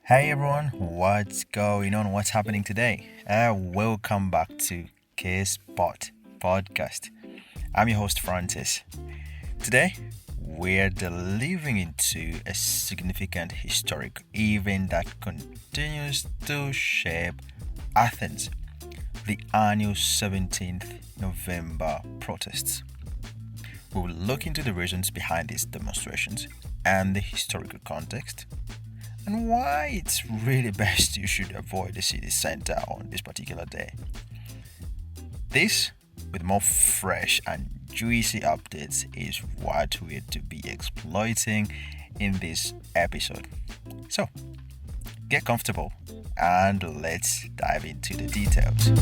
Hey everyone, what's going on? What's happening today? Welcome back to K-Spot Podcast. I'm your host Francis. Today, we're delving into a significant historic event that continues to shape Athens, the annual 17th November protests. We will look into the reasons behind these demonstrations and the historical context and why it's really best you should avoid the city center on this particular day. This, with more fresh and juicy updates, is what we're to be exploiting in this episode. So, get comfortable and let's dive into the details.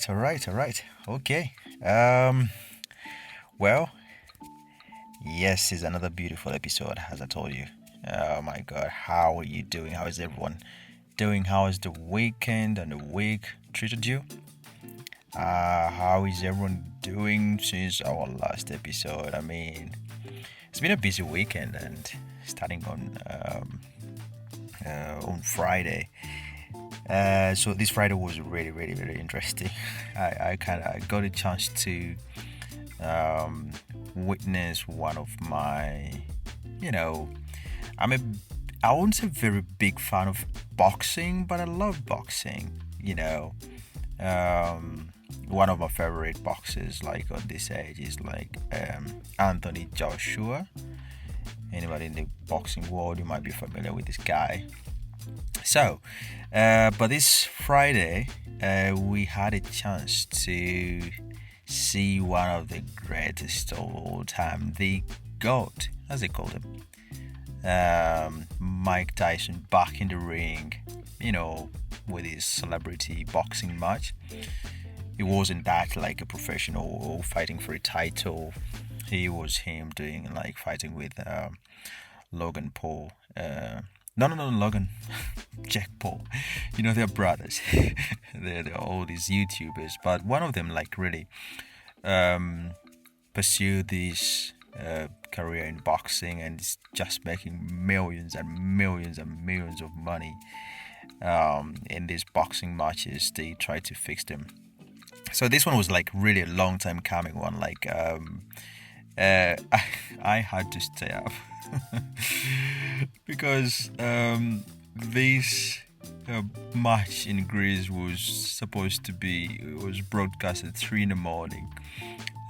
All right. Okay. Well, yes, it's another beautiful episode, as I told you. Oh my God, how are you doing? How is everyone doing? How is the weekend and the week treated you? How is everyone doing since our last episode? I mean, it's been a busy weekend, and starting on Friday. So this Friday was really, really, really interesting. I got a chance to witness one of my, you know, I'm a, I won't say very big fan of boxing, but I love boxing. One of my favorite boxers, like on this age, is like Anthony Joshua. Anybody in the boxing world, you might be familiar with this guy. So, but this Friday, we had a chance to see one of the greatest of all time, the GOAT, as they called him, Mike Tyson, back in the ring, with his celebrity boxing match. It wasn't that like a professional or fighting for a title. He was him doing like fighting with Logan Paul. No, Logan, Jack Paul. They're brothers. they're all these YouTubers, but one of them like really pursued this career in boxing and is just making millions and millions and millions of money in these boxing matches. They try to fix them. So this one was like really a long time coming one. Like I had to stay up because this match in Greece was broadcast at 3 in the morning,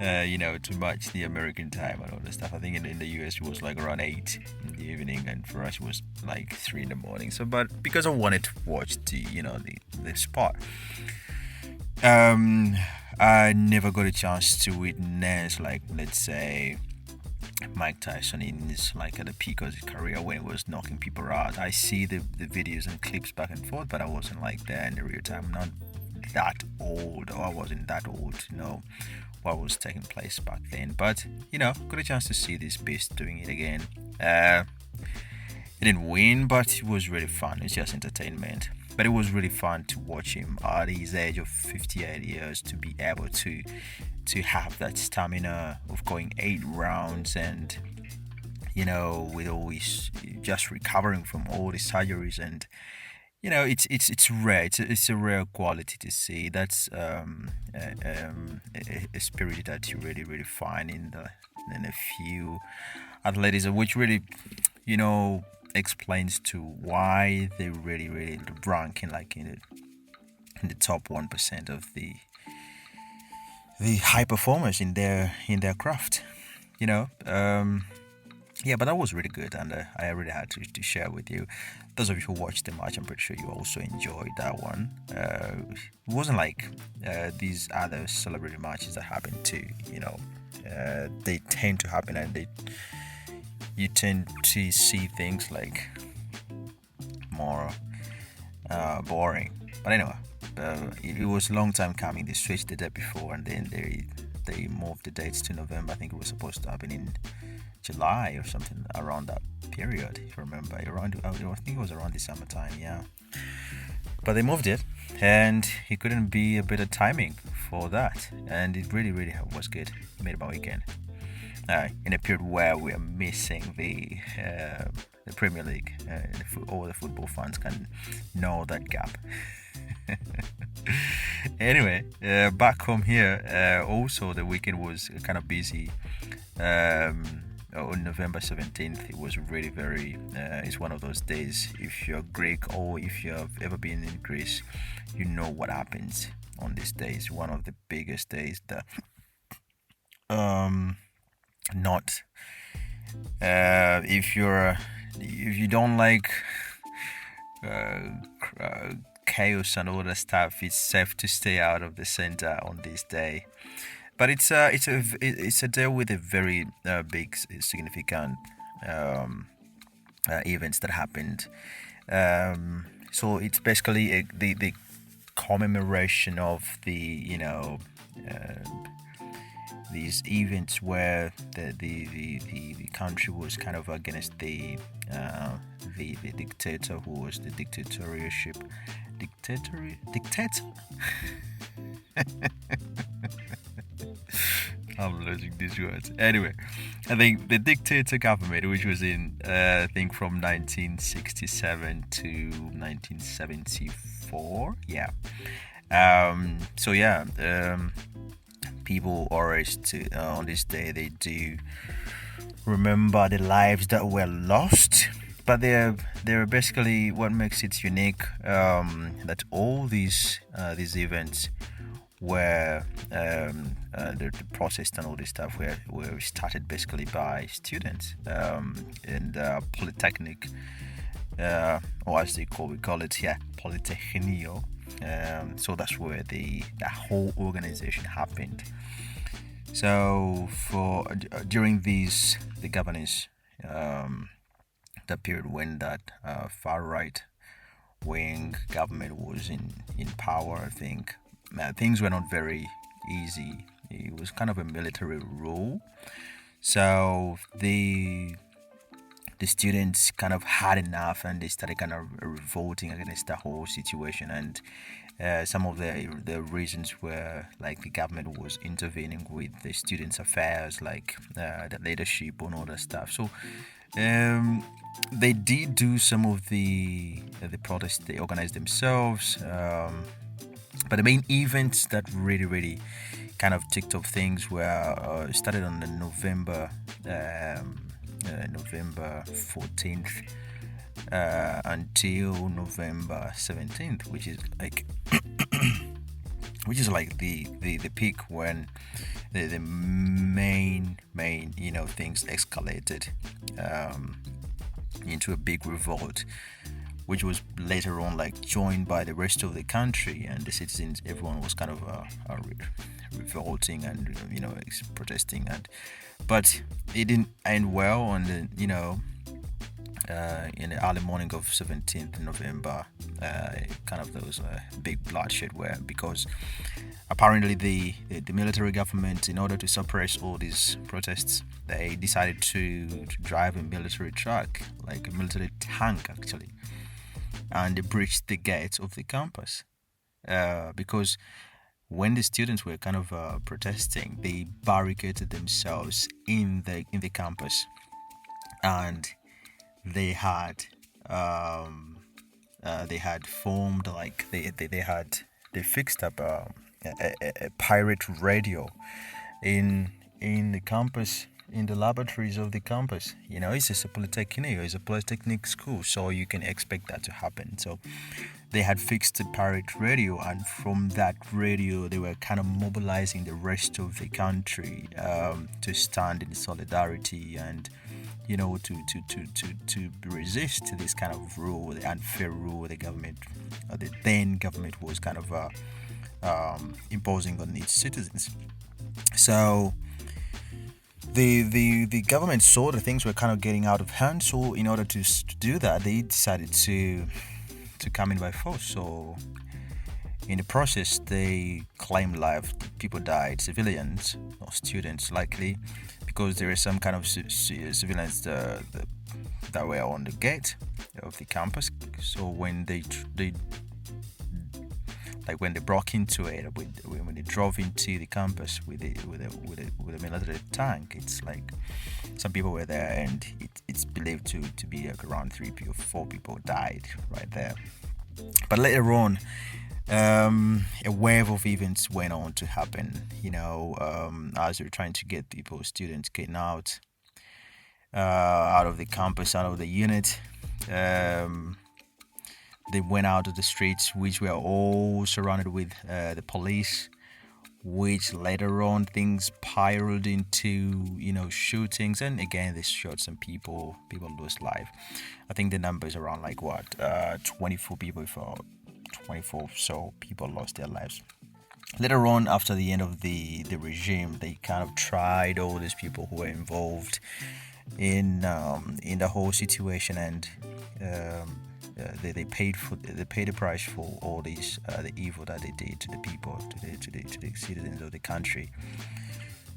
to match the American time and all that stuff. I think in the US it was like around 8 in the evening, and for us it was like 3 in the morning. So, but because I wanted to watch the sport, I never got a chance to witness, like, let's say, Mike Tyson in his like at the peak of his career when he was knocking people out. I see the videos and clips back and forth, but I wasn't like there in the real time. I'm not that old, or I wasn't that old to know what was taking place back then. But got a chance to see this beast doing it again. He didn't win, but it was really fun. It's just entertainment. But it was really fun to watch him at his age of 58 years to be able to have that stamina of going 8 rounds and with always just recovering from all the surgeries, and it's rare. It's a rare quality to see. That's a spirit that you really, really find in a few athletes, which really explains to why they really, really rank in like in the top 1% of the high performers in their craft. But that was really good, and I really had to share with you. Those of you who watched the match, I'm pretty sure you also enjoyed that one. It wasn't like these other celebrity matches that happen too. They tend to happen, and you tend to see things like more boring. But anyway, it was a long time coming. They switched the day before, and then they moved the dates to November. I think it was supposed to happen in July or something around that period. If you remember, I think it was around the summertime. Yeah, but they moved it. and he couldn't be a better timing for that, and it really, really was good. Made my weekend. In a period where we are missing the Premier League, all the football fans can know that gap. Anyway, back home here, also the weekend was kind of busy. On November 17th, it was really very, it's one of those days, if you're Greek or if you've ever been in Greece, you know what happens on this day. It's one of the biggest days that, not, if you don't like chaos and all that stuff, it's safe to stay out of the center on this day. But it's a day with a very big significant events that happened. So it's basically the commemoration of these events where the country was kind of against the dictator who was the dictator. I'm losing these words. Anyway, I think the dictator government, which was in, I think from 1967 to 1974. Yeah. People always on this day they do remember the lives that were lost, but they're basically what makes it unique. That all these events where the protest and all this stuff were started basically by students in the polytechnic, or as we call it here, Polytechnio. So that's where the whole organization happened. So for during the governance, the period when that far right wing government was in power, I think things were not very easy. It was kind of a military rule, so the students kind of had enough, and they started kind of revolting against the whole situation. And some of the reasons were like the government was intervening with the students' affairs, like the leadership and all that stuff. So they did do some of the protests. They organized themselves. But the main events that really kind of ticked off things were started on the November 14th until November 17th, which is like the peak when the main things escalated into a big revolt, which was later on like joined by the rest of the country, and the citizens, everyone was kind of revolting and protesting, but it didn't end well on the in the early morning of 17th November. Kind of there was a big bloodshed because apparently the military government, in order to suppress all these protests, they decided to drive a military truck, like a military tank actually, and they breached the gates of the campus because when the students were kind of protesting, they barricaded themselves in the campus, and they had formed like they fixed up a pirate radio in the campus, in the laboratories of the campus. It's just a polytechnic, it's a polytechnic school, so you can expect that to happen. So they had fixed the pirate radio, and from that radio they were kind of mobilizing the rest of the country to stand in solidarity and to resist this kind of rule, the unfair rule the government, the then government, was kind of imposing on its citizens. So the government saw that things were kind of getting out of hand. So in order to do that, they decided to come in by force. So in the process, they claimed life. People died, civilians or students likely, because there are some kind of civilians that were on the gate of the campus. So when they like when they broke into it, when they drove into the campus with a military tank. It's like some people were there, and it's believed to be like around 4 people died right there. But later on, a wave of events went on to happen. As we are trying to get students getting out of the campus, out of the unit. They went out of the streets, which were all surrounded with the police, which later on things spiraled into shootings, and again they shot some people. People lost life. I think the number is around 24 people, if 24 so people lost their lives. Later on, after the end of the regime, they kind of tried all these people who were involved in the whole situation, and they paid the price for all these the evil that they did to the people, to the citizens of the country.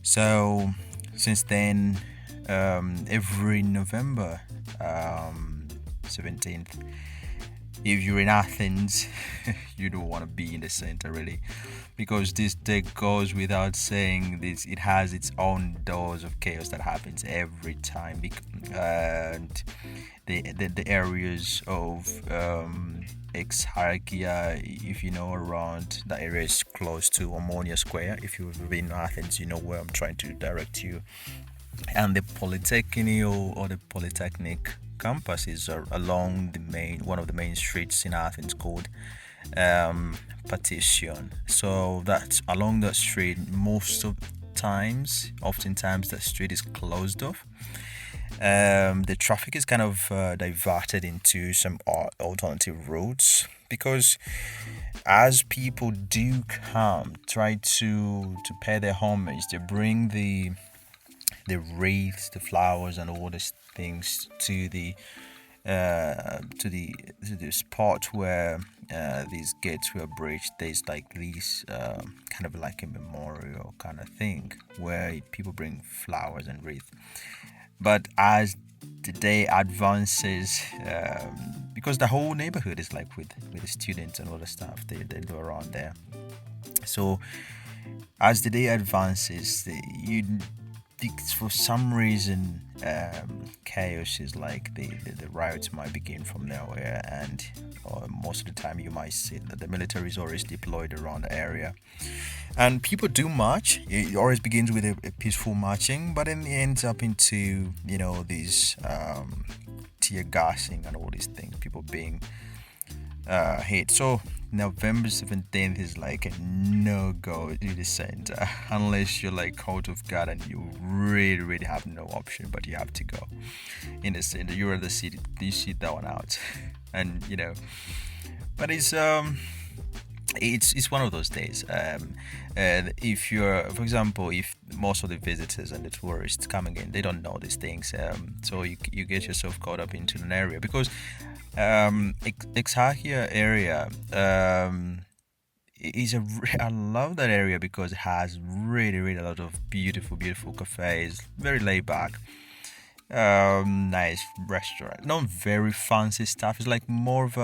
So since then, every November 17th, if you're in Athens, you don't want to be in the center really, because this day goes without saying. It has its own dose of chaos that happens every time, and the areas of Exarchia, if you know around, that area is close to Omonia Square. If you've been in Athens, you know where I'm trying to direct you. And the Polytechnic or the Polytechnic campuses are along one of the main streets in Athens called Partition. So that's along that street. Oftentimes that street is closed off. The traffic is kind of diverted into some alternative routes, because as people do try to pay their homage, they bring the wreaths, the flowers, and all these things to the spot where these gates were breached. There's like these kind of like a memorial kind of thing where people bring flowers and wreaths. But as the day advances, because the whole neighborhood is like with the students and all the stuff they do around there. So as the day advances, for some reason, chaos is like the riots might begin from nowhere, and most of the time you might see that the military is always deployed around the area, and people do march. It always begins with a peaceful marching, but then it ends up into these tear gassing and all these things, people being hit. So November 17th is like a no-go to the center, unless you're like caught off guard and you really, really have no option, but you have to go in the center. You're in the city, you sit that one out, and but it's one of those days. If you're, for example, if most of the visitors and the tourists coming in, they don't know these things, so you get yourself caught up into an area, because Exarchia area I love that area because it has really, really a lot of beautiful cafes, very laid back, nice restaurant, not very fancy stuff. It's like more of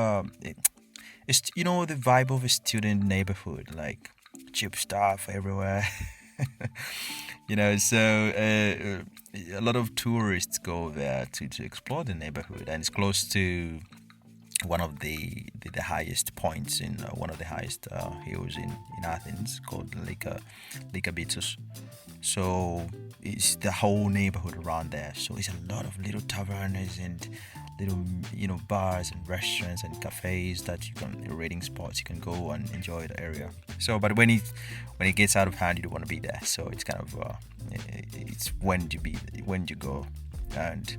it's the vibe of a student neighborhood, like cheap stuff everywhere. So a lot of tourists go there to explore the neighborhood, and it's close to one of the highest points in one of the highest hills in Athens, called Likabitos. So it's the whole neighborhood around there. So it's a lot of little tavernas and little bars and restaurants and cafes that you can, reading spots you can go and enjoy the area. So but when it gets out of hand, you don't want to be there. So it's kind of it's when you go. And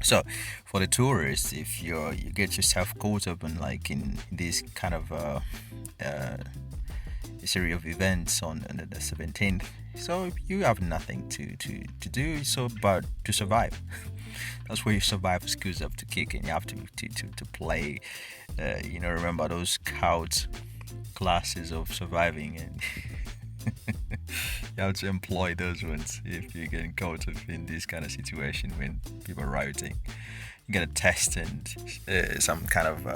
so for the tourists, if you get yourself caught up in this kind of a series of events on the 17th, so you have nothing to do but to survive. That's where your survival skills have to kick in. You have to play, remember those scout classes of surviving, and you have to employ those ones if you're getting caught up in this kind of situation when people are rioting. you get a test and some kind of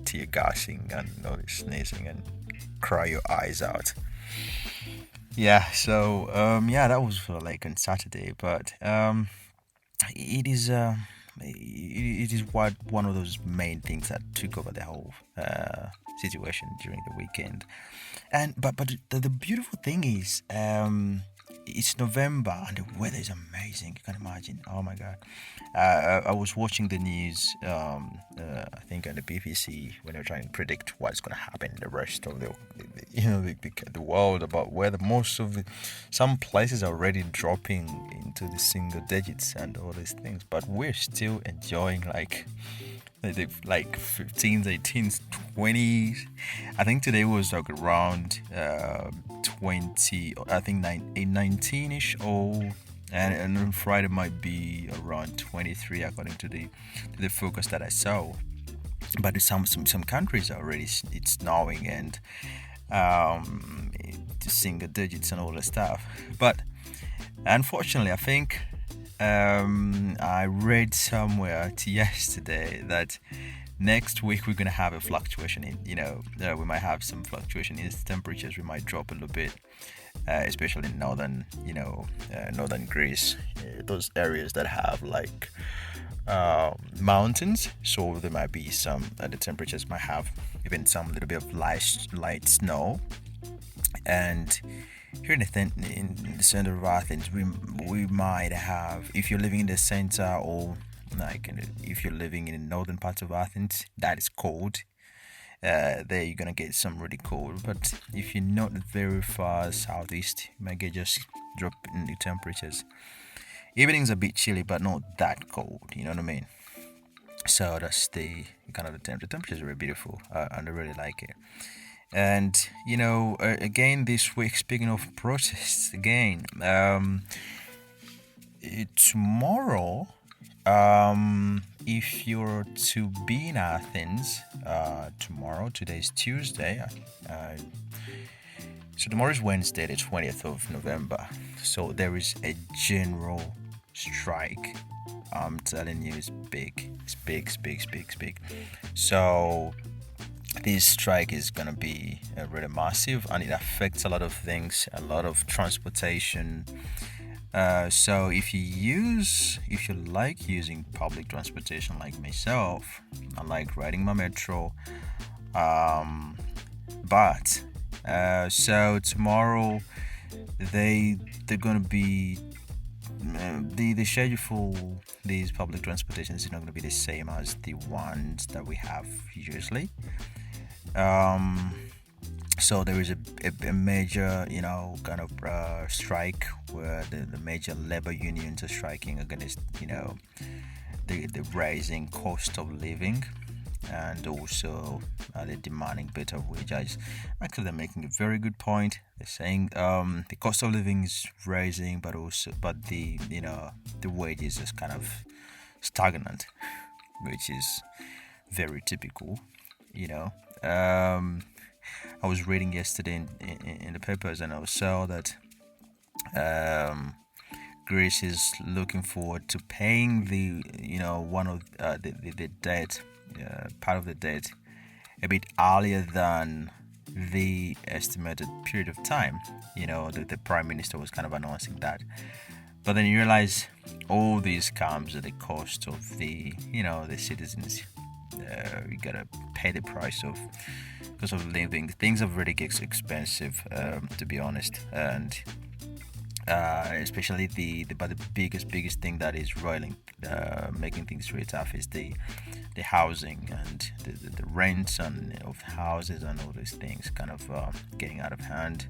tear gassing and sneezing and cry your eyes out. Yeah, so yeah, that was for like on Saturday, but it is it is one of those main things that took over the whole situation during the weekend. And but the beautiful thing is it's November and the weather is amazing. You can imagine. Oh my God. I was watching the news, I think on the BBC, when they're trying to predict what's going to happen in the rest of the world, about where the most of the some places are already dropping into the single digits and all these things, but we're still enjoying like 15s, 18s, 20s. I think today was like around 20, I think 19ish, or and on Friday might be around 23 according to the focus that I saw. But some countries are already it's snowing and single digits and all that stuff. But unfortunately, I think I read somewhere yesterday that next week we're gonna have a fluctuation in, we might have some fluctuation in temperatures. We might drop a little bit, especially in northern, northern Greece, those areas that have like mountains. So there might be some the temperatures might have even some little bit of light snow. And here in the center of Athens, we might have, if you're living in the center, or like if you're living in the northern parts of Athens, that is cold. There you're gonna get some really cold. But if you're not very far southeast, you might get just drop in the temperatures. Evenings a bit chilly, but not that cold. You know what I mean? So that's the kind of the temperature. The temperatures are really beautiful, and I really like it. And again this week, speaking of protests, again, tomorrow, if you're to be in Athens, tomorrow, today's Tuesday, so tomorrow is Wednesday, the 20th of November. So there is a general strike. I'm telling you, it's big. It's big, it's big, it's big, it's big. So this strike is gonna be really massive, and it affects a lot of things, a lot of transportation. So if you like using public transportation like myself, I like riding my metro. But so tomorrow they're gonna be the schedule for these public transportation is not going to be the same as the ones that we have usually. So there is a major, kind of strike where the major labor unions are striking against, the rising cost of living, and also they're demanding better wages. Actually, they're making a very good point. They're saying the cost of living is rising, but the wages is kind of stagnant, which is very typical. I was reading yesterday in the papers, and I saw that Greece is looking forward to paying one of the debt, part of the debt, a bit earlier than the estimated period of time. The prime minister was kind of announcing that, but then you realize all this comes at the cost of the citizens. You gotta pay the price of cost of living. Things are really expensive, to be honest, and especially but the biggest thing that is roiling, making things really tough is the housing and the rents and of houses and all these things kind of getting out of hand.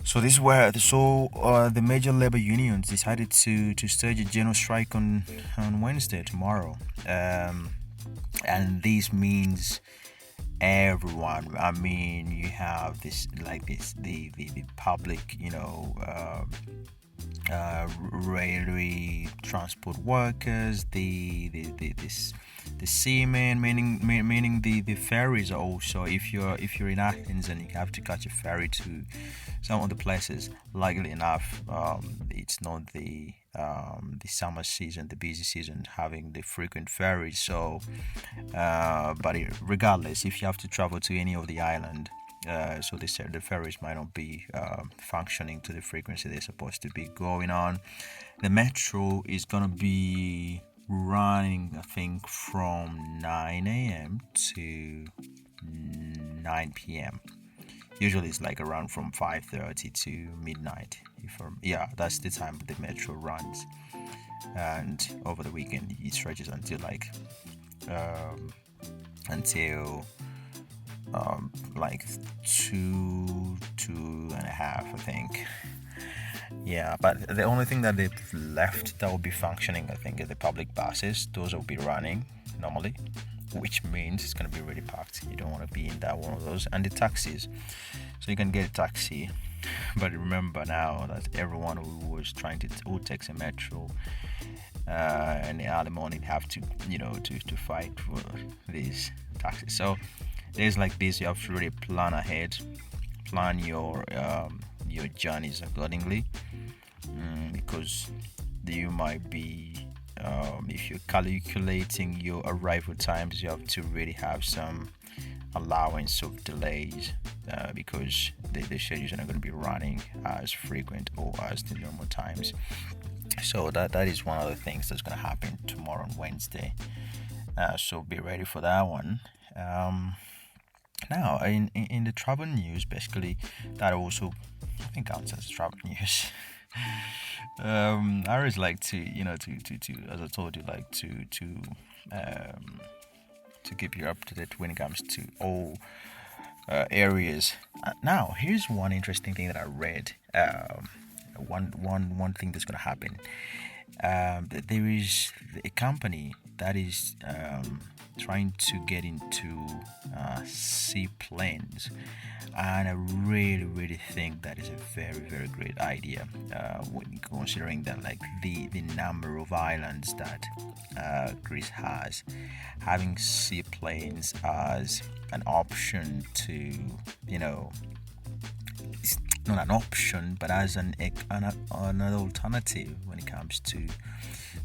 So this is where the major labor unions decided to stage a general strike on Wednesday, tomorrow, and this means everyone. I mean, you have the public, railway transport workers, The seamen, meaning the ferries also. If you're in Athens and you have to catch a ferry to some of the places, likely enough, it's not the summer season, the busy season, having the frequent ferries. So, regardless, if you have to travel to any of the island, so they said the ferries might not be functioning to the frequency they're supposed to be going on. The metro is gonna be running, I think, from 9 a.m. to 9 p.m. Usually it's like around from 5:30 to midnight. Yeah, that's the time the metro runs, and over the weekend it stretches until um, until like two and a half, I think. Yeah, but the only thing that they've left that will be functioning, I think, is the public buses. Those will be running normally, which means it's gonna be really packed. You don't want to be in that one of those, and the taxis. So you can get a taxi, but remember now that everyone who takes a metro in the early morning have to to fight for these taxis. So there's like this. You have to really plan ahead, plan your journeys accordingly, because you might be if you're calculating your arrival times, you have to really have some allowance of delays, because the schedules are not going to be running as frequent or as the normal times. So that is one of the things that's going to happen tomorrow on Wednesday. So be ready for that one. Now, in the travel news, basically, that also, I think, counts as travel news. I always like to, to as I told you, like to keep you up to date when it comes to all areas. Now, here's one interesting thing that I read. One thing that's gonna happen. There is a company that is trying to get into seaplanes, and I really think that is a very great idea, when considering that, like, the number of islands that Greece has. Having seaplanes as an option to, it's not an option, but as another alternative when it comes to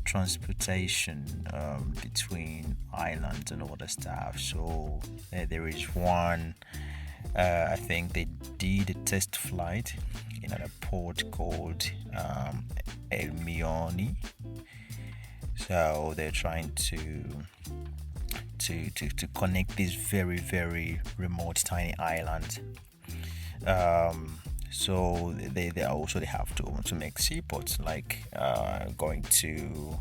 transportation between islands and all the stuff. So there is one. I think they did a test flight in a port called Elmioni. So they're trying to connect these very remote tiny islands. So they have to make seaports, like going to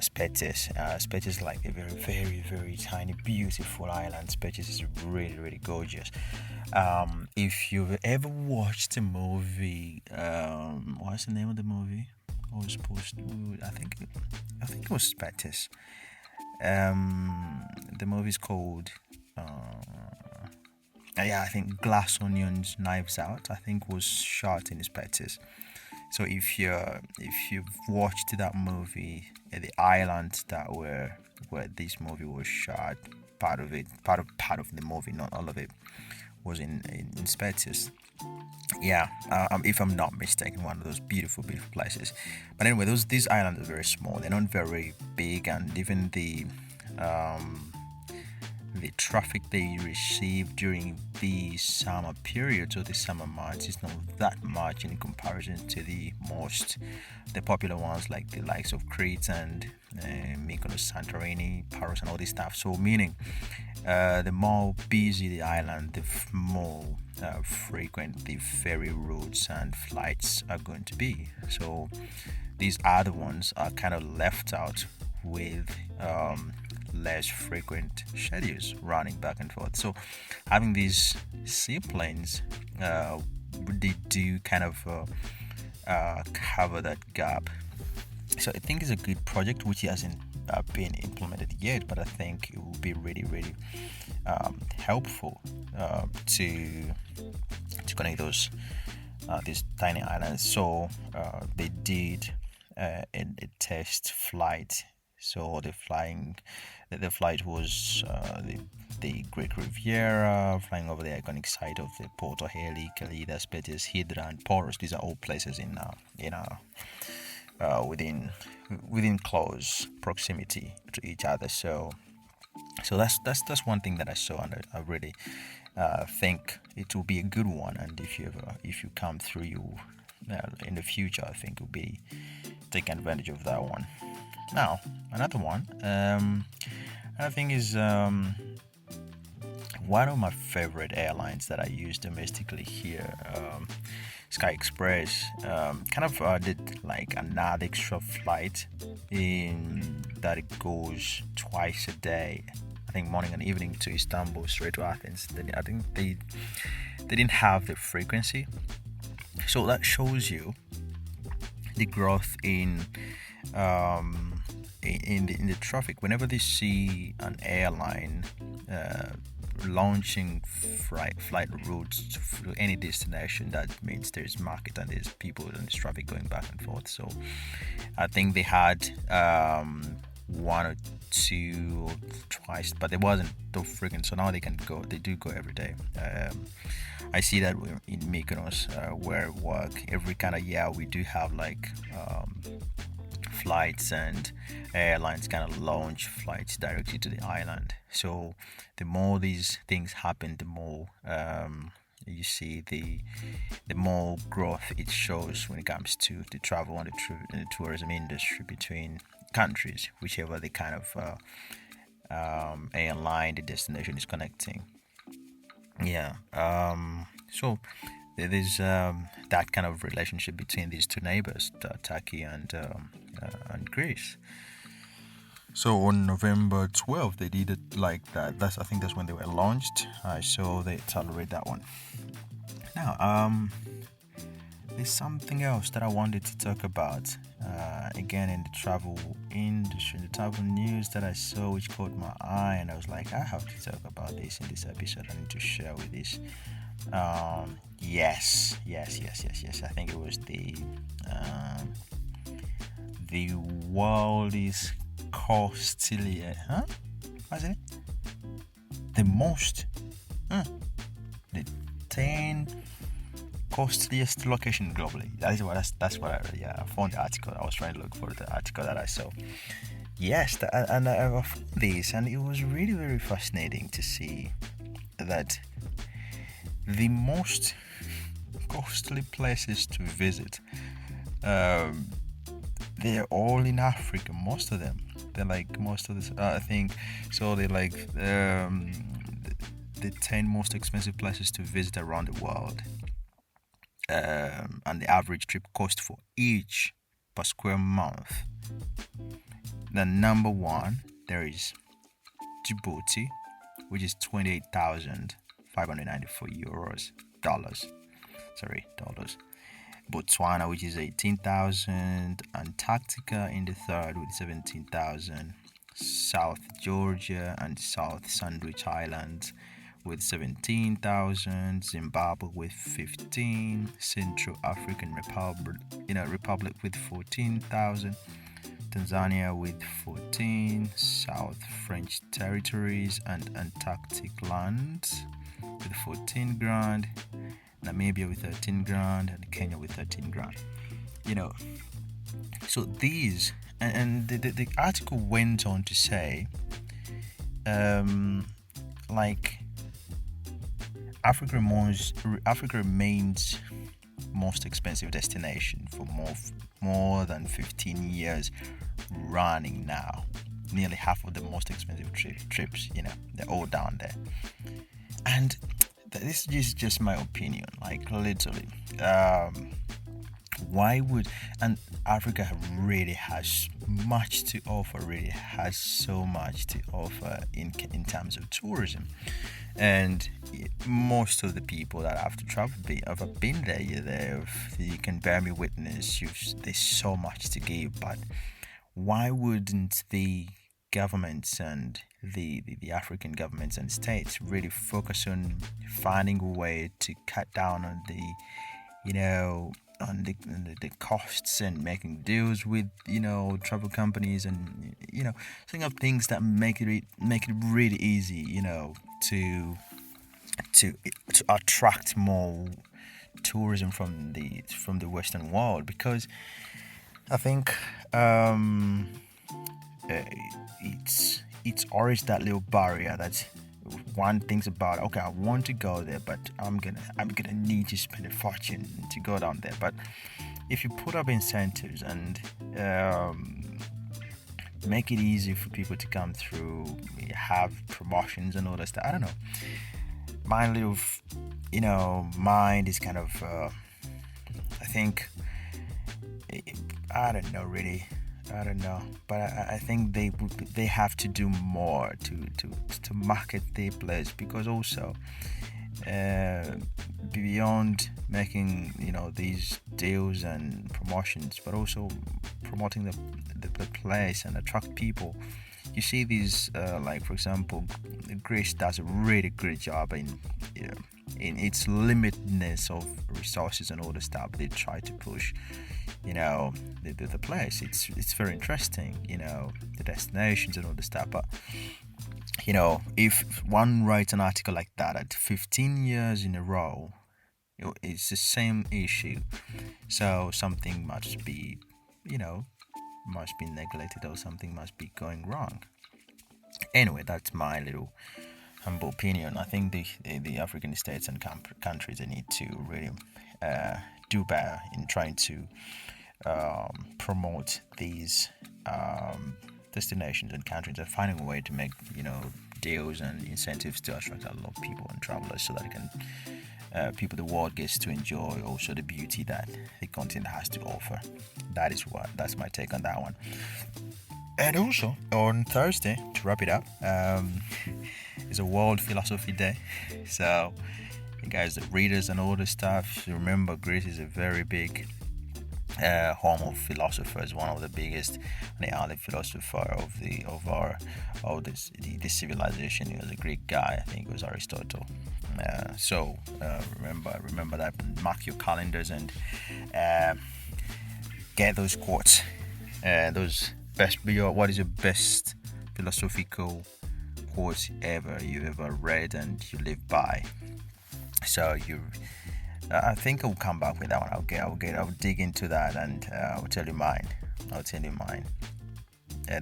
Spetses. Spetses is like a very tiny, beautiful island. Spetses is really gorgeous. If you've ever watched a movie, what's the name of the movie? I was supposed to, I think it was Spetses. The movie's called yeah, I think Glass Onions, Knives Out, I think, was shot in Spetses. So if you've watched that movie, the island that where this movie was shot, part of the movie, not all of it, was in Spetses. Yeah, if I'm not mistaken, one of those beautiful places. But anyway, these islands are very small. They're not very big, and even the traffic they receive during the summer period, or the summer months, is not that much in comparison to the popular ones, like the likes of Crete and Mykonos, Santorini, Paros, and all this stuff. So meaning, the more busy the island, the more frequent the ferry routes and flights are going to be. So these other ones are kind of left out with less frequent schedules running back and forth. So having these seaplanes, they do kind of cover that gap. So I think it's a good project, which hasn't been implemented yet, but I think it will be really helpful to connect these tiny islands. So they did a test flight So the flight was the Greek Riviera, flying over the iconic site of the Porto Heli, Kalidas, Betis, Hydra, and Poros. These are all places within close proximity to each other. So that's one thing that I saw, and I really think it will be a good one. And if you come through, in the future, I think will be taking advantage of that one. Now another one, another thing is one of my favorite airlines that I use domestically here, Sky Express, kind of did like another extra flight in that it goes twice a day. I think morning and evening to Istanbul, straight to Athens. I think they didn't have the frequency, so that shows you the growth in the traffic. Whenever they see an airline launching flight routes to any destination, that means there's market and there's people and there's traffic going back and forth. So I think they had one or two twice, but there wasn't so frequent. So now they do go every day. I see that in Mykonos, where I work, every kind of year we do have like flights, and airlines kind of launch flights directly to the island. So the more these things happen, the more you see the more growth it shows when it comes to the travel and the tourism industry between countries, whichever the kind of airline the destination is connecting. Yeah. So there's that kind of relationship between these two neighbors, Turkey and Greece. So on November 12th, they did it like that. I think that's when they were launched. So they celebrate that one. Now, there's something else that I wanted to talk about. Again, in the travel industry, the travel news that I saw, which caught my eye, and I was like, I have to talk about this in this episode. I need to share with this. Yes. I think it was the world is costly. Huh? What's it? The most. The 10 costliest location globally. That's what I found the article. I was trying to look for the article that I saw. Yes, and I found this, and it was really very fascinating to see that the most costly places to visit, they're all in Africa. Most of them. They're like most of this. I think so. They're like the 10 most expensive places to visit around the world. And the average trip cost for each per square month. The number one, there is Djibouti, which is 28,594 dollars. Botswana, which is 18,000. Antarctica in the third with 17,000. South Georgia and South Sandwich Islands with 17,000, Zimbabwe with 15, Central African Republic with 14,000, Tanzania with 14, South French territories and Antarctic lands with 14 grand, Namibia with 13 grand, and Kenya with 13 grand. So these, and the article went on to say, Africa remains most expensive destination for more than 15 years running now. Nearly half of the most expensive trips, they're all down there. And this is just my opinion, like literally. Why would, and Africa really has much to offer, really has so much to offer in terms of tourism. And most of the people that have to travel have been there. You can bear me witness. There's so much to give, but why wouldn't the governments and the African governments and states really focus on finding a way to cut down on the the costs and making deals with travel companies, and setting up things that make it really easy, to to to attract more tourism from the Western world. Because I think uh, it's always that little barrier that one thinks about. Okay, I want to go there, but I'm gonna need to spend a fortune to go down there. But if you put up incentives and make it easy for people to come through, have promotions and all that stuff. I don't know. My little, mind is kind of. I think. I don't know really. I don't know, but I think they have to do more to market their place, because also beyond making these deals and promotions, but also promoting the place and attract people. You see these like, for example, Greece does a really great job in its limitedness of resources and all the stuff they try to push. The place. It's very interesting. The destinations and all the stuff. But if one writes an article like that at 15 years in a row, it's the same issue. So something must be, neglected, or something must be going wrong. Anyway, that's my little humble opinion. I think the African states and countries, they need to really do better in trying to promote these destinations and countries, and finding a way to make deals and incentives to attract a lot of people and travelers, so that it can the world gets to enjoy also the beauty that the continent has to offer. That's my take on that one. And also on Thursday, to wrap it up, is a World Philosophy Day. So you guys, the readers and all the stuff, remember Greece is a very big home of philosophers, one of the biggest and the early philosopher of this civilization. He was a Greek guy. I think it was Aristotle. So remember that. Mark your calendars and get those quotes. What is your best philosophical quote you've ever read and you live by? So I think I'll come back with that one. I'll dig into that, and I'll tell you mine. The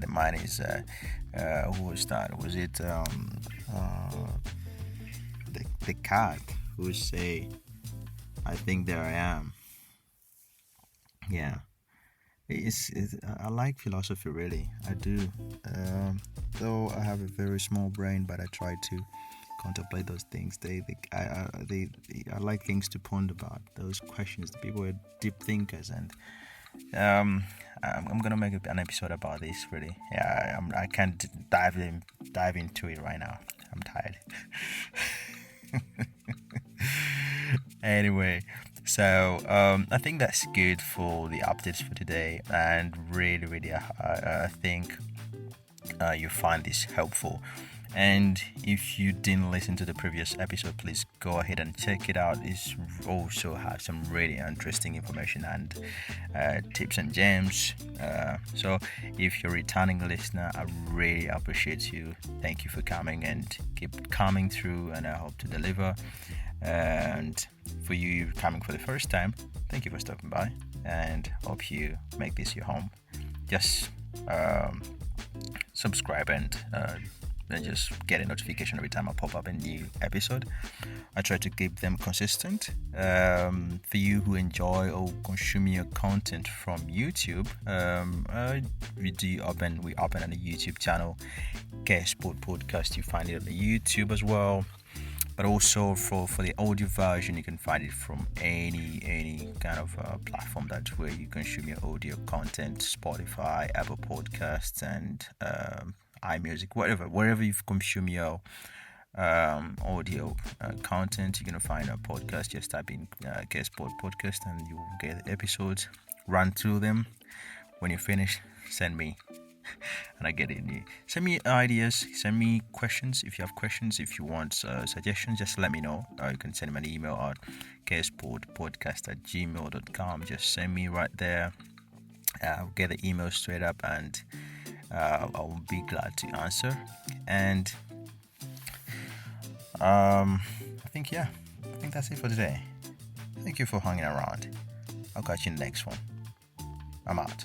mine is who was that? Was it the cat who say, "I think there I am." Yeah, I like philosophy, really. I do. Though I have a very small brain, but I try to contemplate those things. I like things to ponder about, those questions. The people are deep thinkers, and I'm gonna make an episode about this. Really, yeah. I can't dive into it right now. I'm tired. Anyway, so I think that's good for the updates for today, and really, I think you find this helpful. And if you didn't listen to the previous episode, please go ahead and check it out. It also has some really interesting information and tips and gems. So if you're a returning listener, I really appreciate you. Thank you for coming, and keep coming through, and I hope to deliver. And for you coming for the first time, thank you for stopping by, and hope you make this your home. Just subscribe and just get a notification every time I pop up a new episode. I try to keep them consistent. For you who enjoy or consume your content from YouTube, we open on the YouTube channel, K-Sport Podcast. You find it on the YouTube as well. But also for the audio version, you can find it from any kind of platform that's where you consume your audio content: Spotify, Apple Podcasts, and iMusic, wherever you consume your audio content. You're gonna find a podcast. Just type in K-Sport Podcast, and you will get the episodes. Run through them. When you finish, send me and I get it new. Send me ideas, send me questions. If you have questions, if you want suggestions, just let me know. You can send me an email at ksportpodcast@gmail.com. Just send me right there. I'll get the email straight up, and I'll be glad to answer. And I think that's it for today. Thank you for hanging around. I'll catch you in the next one. I'm out.